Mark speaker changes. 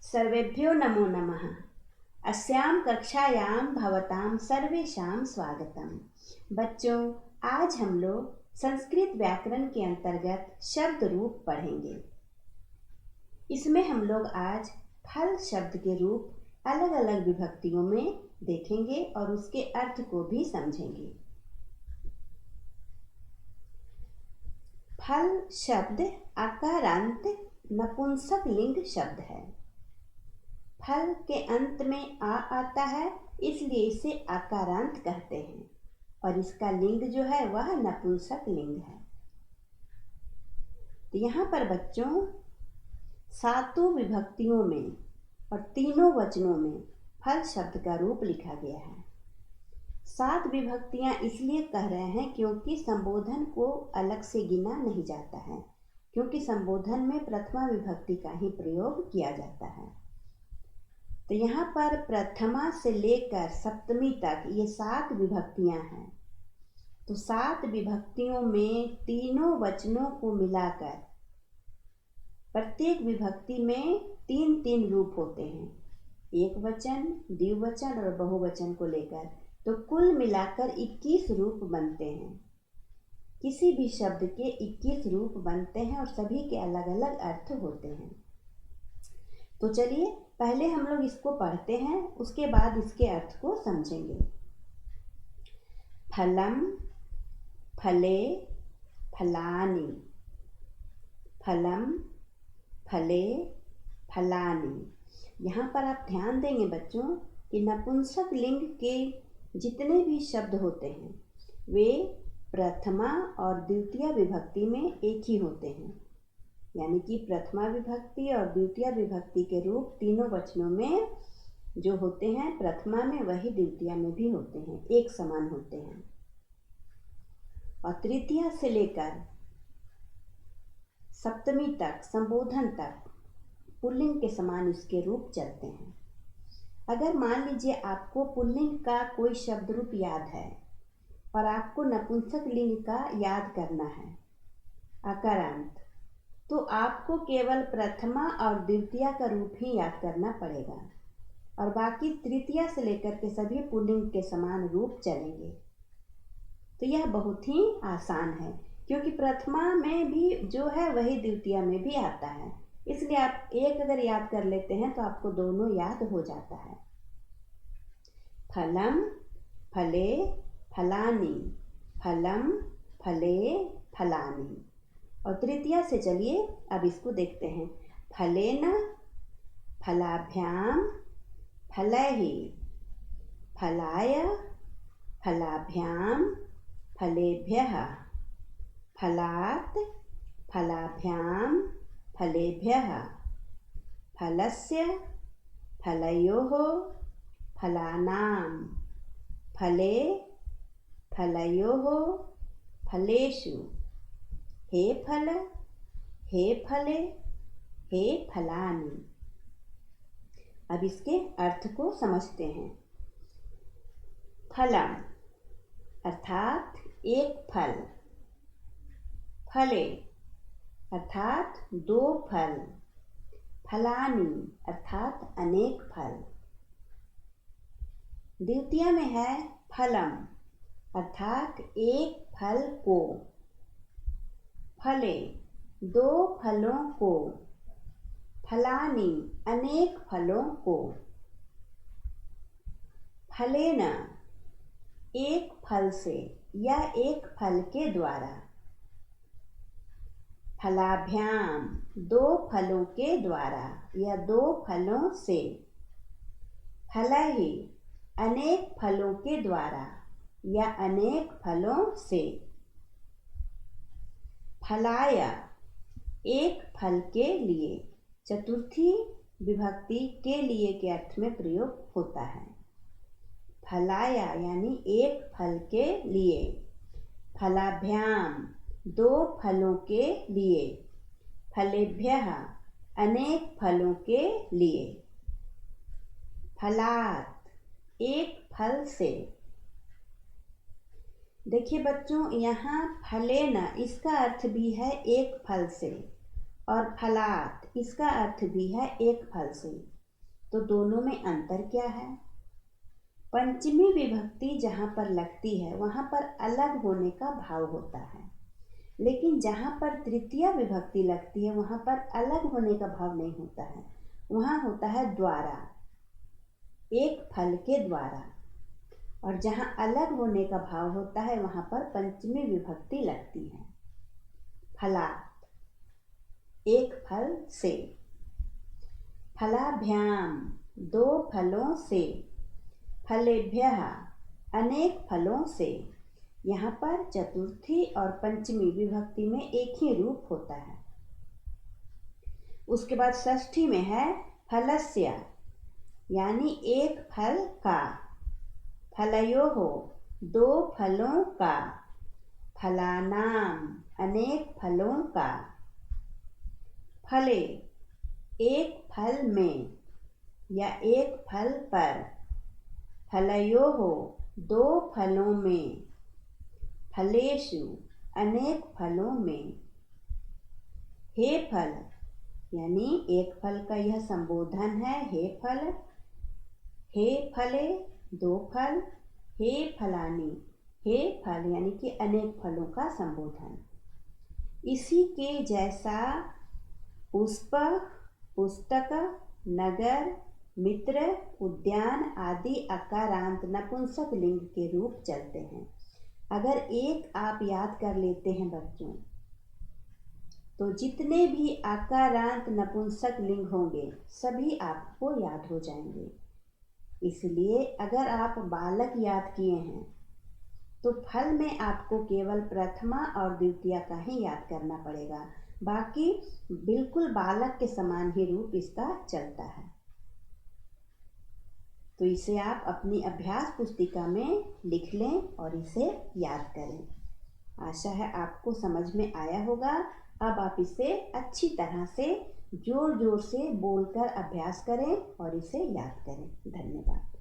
Speaker 1: सर्वेभ्यो नमो नमः। अस्यां कक्षायां भवतां सर्वेषां स्वागतम। बच्चों, आज हम लोग संस्कृत व्याकरण के अंतर्गत शब्द रूप पढ़ेंगे। इसमें हम लोग आज फल शब्द के रूप अलग अलग विभक्तियों में देखेंगे और उसके अर्थ को भी समझेंगे। फल शब्द आकारांत नपुंसक लिंग शब्द है। फल के अंत में आ आता है, इसलिए इसे आकारांत कहते हैं और इसका लिंग जो है वह नपुंसक लिंग है। तो यहाँ पर बच्चों सातों विभक्तियों में और तीनों वचनों में फल शब्द का रूप लिखा गया है। 7 विभक्तियाँ इसलिए कह रहे हैं क्योंकि संबोधन को अलग से गिना नहीं जाता है, क्योंकि संबोधन में प्रथमा विभक्ति का ही प्रयोग किया जाता है। तो यहाँ पर प्रथमा से लेकर सप्तमी तक ये 7 विभक्तियाँ हैं। तो 7 विभक्तियों में तीनों वचनों को मिलाकर प्रत्येक विभक्ति में 3-3 रूप होते हैं, एक वचन, द्विवचन और बहुवचन को लेकर। तो कुल मिलाकर 21 रूप बनते हैं। किसी भी शब्द के 21 रूप बनते हैं और सभी के अलग अलग अर्थ होते हैं। तो चलिए पहले हम लोग इसको पढ़ते हैं, उसके बाद इसके अर्थ को समझेंगे। फलम, फले, फलानि। फलम, फले, फलानि। यहाँ पर आप ध्यान देंगे बच्चों कि नपुंसक लिंग के जितने भी शब्द होते हैं वे प्रथमा और द्वितीय विभक्ति में एक ही होते हैं, यानी कि प्रथमा विभक्ति और द्वितीय विभक्ति के रूप तीनों वचनों में जो होते हैं प्रथमा में वही द्वितीय में भी होते हैं, एक समान होते हैं। और तृतीया से लेकर सप्तमी तक संबोधन तक पुल्लिंग के समान इसके रूप चलते हैं। अगर मान लीजिए आपको पुल्लिंग का कोई शब्द रूप याद है और आपको नपुंसक लिंग का याद करना है आकारांत, तो आपको केवल प्रथमा और द्वितीय का रूप ही याद करना पड़ेगा और बाकी तृतीया से लेकर के सभी पुल्लिंग के समान रूप चलेंगे। तो यह बहुत ही आसान है, क्योंकि प्रथमा में भी जो है वही द्वितीय में भी आता है, इसलिए आप एक अगर याद कर लेते हैं तो आपको दोनों याद हो जाता है। फलम, फले, फलानि। फलम, फले, फलानि। और तृतीया से चलिए अब इसको देखते हैं। फलेन, फलाभ्याम, फलैहि। फलाय, फलाभ्याम, फलेभ्यः। फलात्, फलाभ्याम, फलेभ्यः। फलस्य, फलयोः, फलानां। फले, फलयोः, फलेषु। हे फल, हे फले, हे फलानि। अब इसके अर्थ को समझते हैं। फलम अर्थात एक फल, फले अर्थात 2 फल, फलानि अर्थात अनेक फल। द्वितीय में है फलम अर्थात एक फल को, फले 2 फलों को, फलानि अनेक फलों को। फलेन एक फल से या एक फल के द्वारा। फलाभ्याम 2 फलों के द्वारा या 2 फलों से। फलैहि अनेक फलों के द्वारा या अनेक फलों से। फलाय एक फल के लिए, चतुर्थी विभक्ति के लिए के अर्थ में प्रयोग होता है। फलाया यानी एक फल के लिए। फलाभ्याम 2 फलों के लिए। फलेभ्यः अनेक फलों के लिए। फलात् एक फल से। देखिए बच्चों, यहाँ फलेन इसका अर्थ भी है एक फल से और फलात इसका अर्थ भी है एक फल से। तो दोनों में अंतर क्या है? पंचमी विभक्ति जहाँ पर लगती है वहाँ पर अलग होने का भाव होता है, लेकिन जहाँ पर तृतीया विभक्ति लगती है वहाँ पर अलग होने का भाव नहीं होता है। वहाँ होता है द्वारा, एक फल के द्वारा। और जहाँ अलग होने का भाव होता है वहाँ पर पंचमी विभक्ति लगती है। फलात्, एक फल से। फलाभ्याम, दो फलों से। फलेभ्यः, अनेक फलों से। यहाँ पर चतुर्थी और पंचमी विभक्ति में एक ही रूप होता है। उसके बाद षष्ठी में है फलस्य, यानी एक फल का। फलयोः, दो फलों का। फलानाम, अनेक फलों का। फले, एक फल में या एक फल पर। फलयोः, दो फलों में। फलेषु, अनेक फलों में। हे फल, यानी एक फल का यह संबोधन है। हे फल, हे फले, दो फल। हे फलानि, हे फल यानी कि अनेक फलों का संबोधन। इसी के जैसा पुष्प, पुस्तक, नगर, मित्र, उद्यान आदि अकारांत नपुंसक लिंग के रूप चलते हैं। अगर एक आप याद कर लेते हैं बच्चों, तो जितने भी आकारांत नपुंसक लिंग होंगे सभी आपको याद हो जाएंगे। इसलिए अगर आप बालक याद किए हैं तो फल में आपको केवल प्रथमा और द्वितीया का ही याद करना पड़ेगा, बाकी बिल्कुल बालक के समान ही रूप इसका चलता है। तो इसे आप अपनी अभ्यास पुस्तिका में लिख लें और इसे याद करें। आशा है आपको समझ में आया होगा। अब आप इसे अच्छी तरह से जोर जोर से बोलकर अभ्यास करें और इसे याद करें। धन्यवाद।